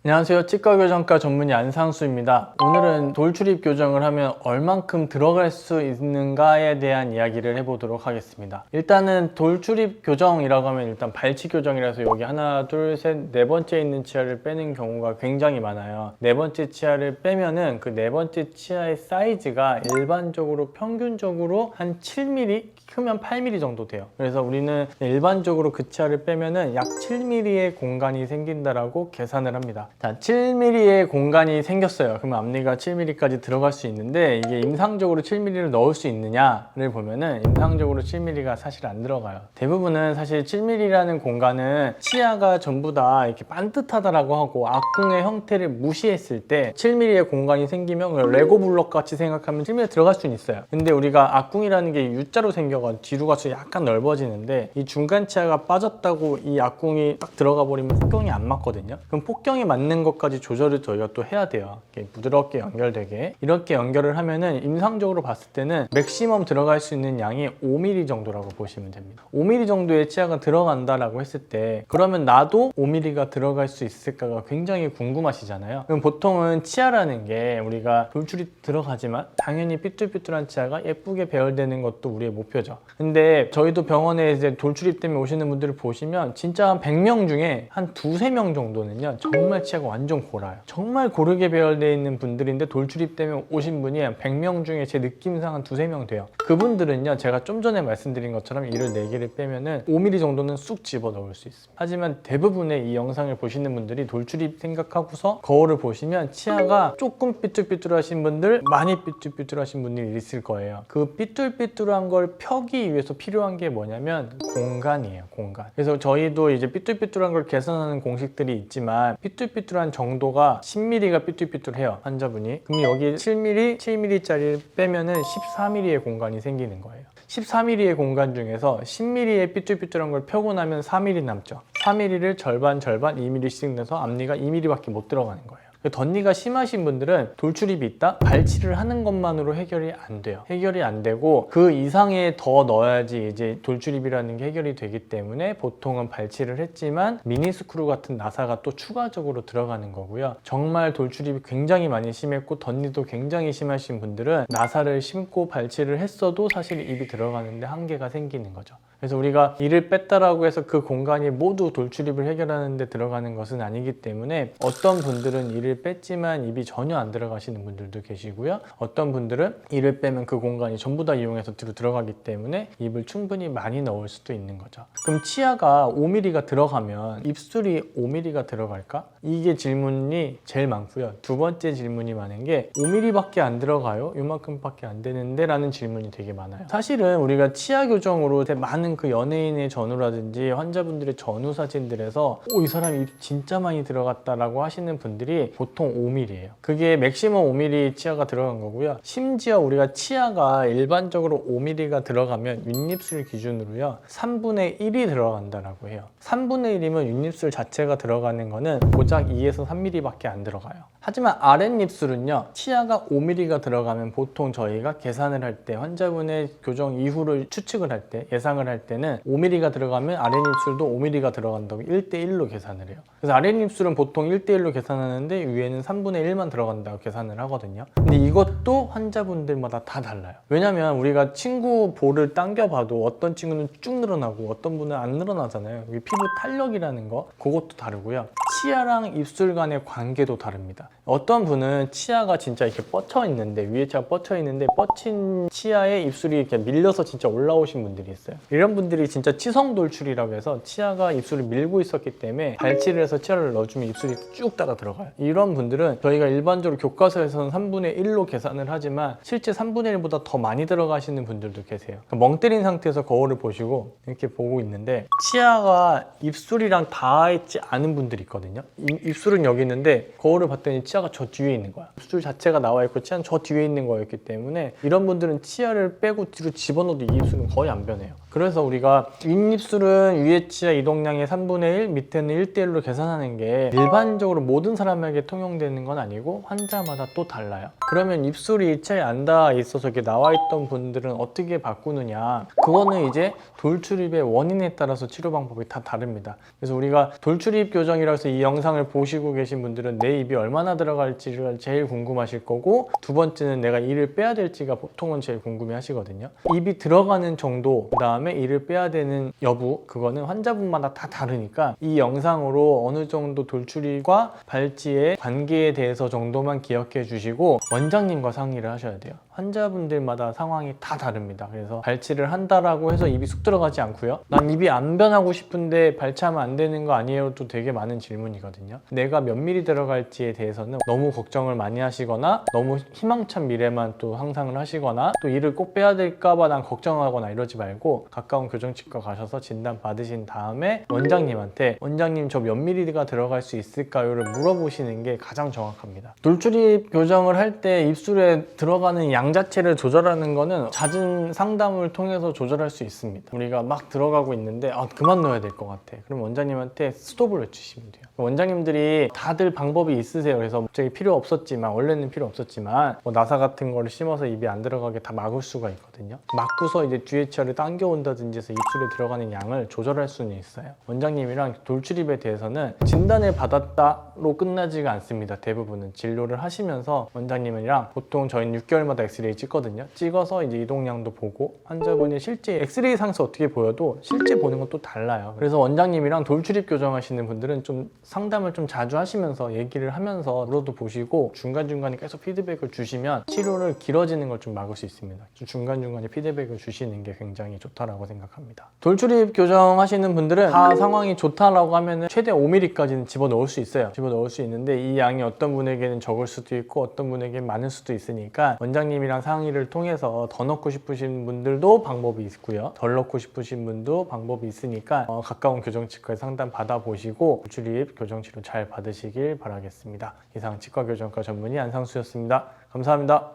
안녕하세요. 치과교정과 전문의 안상수입니다. 오늘은 돌출입 교정을 하면 얼만큼 들어갈 수 있는가에 대한 이야기를 해보도록 하겠습니다. 일단은 돌출입 교정이라고 하면 일단 발치 교정이라서 여기 하나, 둘, 셋, 네 번째 있는 치아를 빼는 경우가 굉장히 많아요. 네 번째 치아를 빼면은 그 네 번째 치아의 사이즈가 일반적으로 평균적으로 한 7mm, 크면 8mm 정도 돼요. 그래서 우리는 일반적으로 그 치아를 빼면은 약 7mm의 공간이 생긴다라고 계산을 합니다. 자, 7mm의 공간이 생겼어요. 그러면 앞니가 7mm까지 들어갈 수 있는데 이게 임상적으로 7mm를 넣을 수 있느냐를 보면은 임상적으로 7mm가 사실 안 들어가요. 대부분은 사실 7mm라는 공간은 치아가 전부 다 이렇게 반듯하다라고 하고 악궁의 형태를 무시했을 때 7mm의 공간이 생기면 레고 블록 같이 생각하면 7mm 들어갈 수는 있어요. 근데 우리가 악궁이라는 게 U자로 생겨가지고 뒤로 가서 약간 넓어지는데 이 중간 치아가 빠졌다고 이 악궁이 딱 들어가 버리면 폭경이 안 맞거든요. 그럼 폭경이 맞는 것까지 조절을 저희가 또 해야 돼요. 이렇게 부드럽게 연결되게 이렇게 연결을 하면은 임상적으로 봤을 때는 맥시멈 들어갈 수 있는 양이 5mm 정도라고 보시면 됩니다. 5mm 정도의 치아가 들어간다라고 했을 때 그러면 나도 5mm가 들어갈 수 있을까가 굉장히 궁금하시잖아요. 그럼 보통은 치아라는 게 우리가 돌출이 들어가지만 당연히 삐뚤삐뚤한 치아가 예쁘게 배열되는 것도 우리의 목표죠. 근데 저희도 병원에 이제 돌출입 때문에 오시는 분들을 보시면 진짜 한 100명 중에 한 두세 명 정도는요 정말 치아가 완전 골아요. 정말 고르게 배열되어 있는 분들인데 돌출입 때문에 오신 분이 한 100명 중에 제 느낌상 한 두세 명 돼요. 그분들은요 제가 좀 전에 말씀드린 것처럼 이를 4개를 빼면은 5mm 정도는 쑥 집어 넣을 수 있습니다. 하지만 대부분의 이 영상을 보시는 분들이 돌출입 생각하고서 거울을 보시면 치아가 조금 삐뚤삐뚤하신 분들, 많이 삐뚤삐뚤하신 분들이 있을 거예요. 그 삐뚤삐뚤한 걸 펴기 위해서 필요한 게 뭐냐면 공간이에요. 공간. 그래서 저희도 이제 삐뚤삐뚤한 걸 개선하는 공식들이 있지만 삐뚤삐뚤한 정도가 10mm가 삐뚤삐뚤해요. 환자분이. 그럼 여기 7mm, 7mm짜리를 빼면은 14mm의 공간이 생기는 거예요. 14mm의 공간 중에서 10mm의 삐뚤삐뚤한 걸 펴고 나면 4mm 남죠. 4mm를 절반 2mm씩 내서 앞니가 2mm밖에 못 들어가는 거예요. 덧니가 심하신 분들은 돌출입이 있다? 발치를 하는 것만으로 해결이 안 돼요. 해결이 안 되고 그 이상에 더 넣어야지 이제 돌출입이라는 게 해결이 되기 때문에 보통은 발치를 했지만 미니스크루 같은 나사가 또 추가적으로 들어가는 거고요. 정말 돌출입이 굉장히 많이 심했고 덧니도 굉장히 심하신 분들은 나사를 심고 발치를 했어도 사실 입이 들어가는데 한계가 생기는 거죠. 그래서 우리가 이를 뺐다라고 해서 그 공간이 모두 돌출입을 해결하는 데 들어가는 것은 아니기 때문에 어떤 분들은 이를 뺐지만 입이 전혀 안 들어가시는 분들도 계시고요. 어떤 분들은 이를 빼면 그 공간이 전부 다 이용해서 뒤로 들어가기 때문에 입을 충분히 많이 넣을 수도 있는 거죠. 그럼 치아가 5mm가 들어가면 입술이 5mm가 들어갈까? 이게 질문이 제일 많고요. 두 번째 질문이 많은 게 5mm밖에 안 들어가요? 이만큼밖에 안 되는데? 라는 질문이 되게 많아요. 사실은 우리가 치아 교정으로 많은 그 연예인의 전후라든지 환자분들의 전후 사진들에서 이 사람 입 진짜 많이 들어갔다라고 하시는 분들이 보통 5mm예요. 그게 맥시멈 5mm 치아가 들어간 거고요. 심지어 우리가 치아가 일반적으로 5mm가 들어가면 윗입술 기준으로요 3분의 1이 들어간다라고 해요. 3분의 1이면 윗입술 자체가 들어가는 거는 고작 2에서 3mm밖에 안 들어가요. 하지만 아랫입술은요 치아가 5mm가 들어가면 보통 저희가 계산을 할 때 환자분의 교정 이후를 추측을 할 때 예상을 할 때는 5mm가 들어가면 아랫입술도 5mm가 들어간다고 1대1로 계산을 해요. 그래서 아랫입술은 보통 1대1로 계산하는데 위에는 3분의 1만 들어간다고 계산을 하거든요. 근데 이것도 환자분들마다 다 달라요. 왜냐면 우리가 친구 볼을 당겨봐도 어떤 친구는 쭉 늘어나고 어떤 분은 안 늘어나잖아요. 피부 탄력이라는 거 그것도 다르고요. 치아랑 입술 간의 관계도 다릅니다. 어떤 분은 치아가 진짜 이렇게 뻗쳐 있는데 위에 치아가 뻗쳐 있는데 뻗친 치아에 입술이 이렇게 밀려서 진짜 올라오신 분들이 있어요. 이런 분들이 진짜 치성 돌출이라고 해서 치아가 입술을 밀고 있었기 때문에 발치를 해서 치아를 넣어주면 입술이 쭉 따라 들어가요. 이런 분들은 저희가 일반적으로 교과서에서는 3분의 1로 계산을 하지만 실제 3분의 1보다 더 많이 들어가시는 분들도 계세요. 멍 때린 상태에서 거울을 보시고 이렇게 보고 있는데 치아가 입술이랑 닿아 있지 않은 분들이 있거든요. 입술은 여기 있는데 거울을 봤더니 치아가 저 뒤에 있는 거야. 입술 자체가 나와 있고 치아는 저 뒤에 있는 거였기 때문에 이런 분들은 치아를 빼고 뒤로 집어넣어도 이 입술은 거의 안 변해요. 그래서 우리가 윗입술은 위에 치아 이동량의 3분의 1, 밑에는 1대1로 계산하는 게 일반적으로 모든 사람에게 통용되는 건 아니고 환자마다 또 달라요. 그러면 입술이 치아에 안 닿아 있어서 이렇게 나와 있던 분들은 어떻게 바꾸느냐? 그거는 이제 돌출입의 원인에 따라서 치료 방법이 다 다릅니다. 그래서 우리가 돌출입 교정이라고 해서 이 영상을 보시고 계신 분들은 내 입이 얼마나 들어갈지를 제일 궁금하실 거고, 두 번째는 내가 이를 빼야 될지가 보통은 제일 궁금해 하시거든요. 입이 들어가는 정도, 그 다음에 이를 빼야 되는 여부, 그거는 환자분마다 다 다르니까 이 영상으로 어느 정도 돌출입과 발치의 관계에 대해서 정도만 기억해 주시고 원장님과 상의를 하셔야 돼요. 환자분들마다 상황이 다 다릅니다. 그래서 발치를 한다라고 해서 입이 쑥 들어가지 않고요. 난 입이 안 변하고 싶은데 발치하면 안 되는 거 아니에요? 또 되게 많은 질문이거든요. 내가 몇 미리 들어갈지에 대해서는 너무 걱정을 많이 하시거나 너무 희망찬 미래만 또 상상을 하시거나 또 이를 꼭 빼야 될까 봐 난 걱정하거나 이러지 말고 가까운 교정치과 가셔서 진단 받으신 다음에 원장님한테 원장님 저 몇 미리가 들어갈 수 있을까요?를 물어보시는 게 가장 정확합니다. 돌출입 교정을 할 때 입술에 들어가는 양 자체를 조절하는 거는 잦은 상담을 통해서 조절할 수 있습니다. 우리가 막 들어가고 있는데 그만 넣어야 될 것 같아. 그럼 원장님한테 스톱을 외치시면 돼요. 원장님들이 다들 방법이 있으세요. 그래서 갑자기 필요 없었지만, 원래는 필요 없었지만 뭐 나사 같은 거를 심어서 입에 안 들어가게 다 막을 수가 있거든요. 막고서 이제 뒤에 치아를 당겨온다든지 해서 입술에 들어가는 양을 조절할 수는 있어요. 원장님이랑 돌출입에 대해서는 진단을 받았다로 끝나지가 않습니다. 대부분은 진료를 하시면서 원장님이랑 보통 저희는 6개월마다 엑스레이 찍거든요. 찍어서 이제 이동량도 보고 환자분이 실제 엑스레이 상에서 어떻게 보여도 실제 보는 건 또 달라요. 그래서 원장님이랑 돌출입 교정하시는 분들은 좀 상담을 좀 자주 하시면서 얘기를 하면서 물어도 보시고 중간중간에 계속 피드백을 주시면 치료를 길어지는 걸 좀 막을 수 있습니다. 중간중간에 피드백을 주시는 게 굉장히 좋다라고 생각합니다. 돌출입 교정하시는 분들은 다 상황이 좋다라고 하면 최대 5mm까지는 집어넣을 수 있어요. 집어넣을 수 있는데 이 양이 어떤 분에게는 적을 수도 있고 어떤 분에게는 많을 수도 있으니까 원장님이랑 상의를 통해서 더 넣고 싶으신 분들도 방법이 있고요. 덜 넣고 싶으신 분도 방법이 있으니까 가까운 교정치과에 상담 받아보시고 돌출입 교정치료 잘 받으시길 바라겠습니다. 이상 치과교정과 전문의 안상수였습니다. 감사합니다.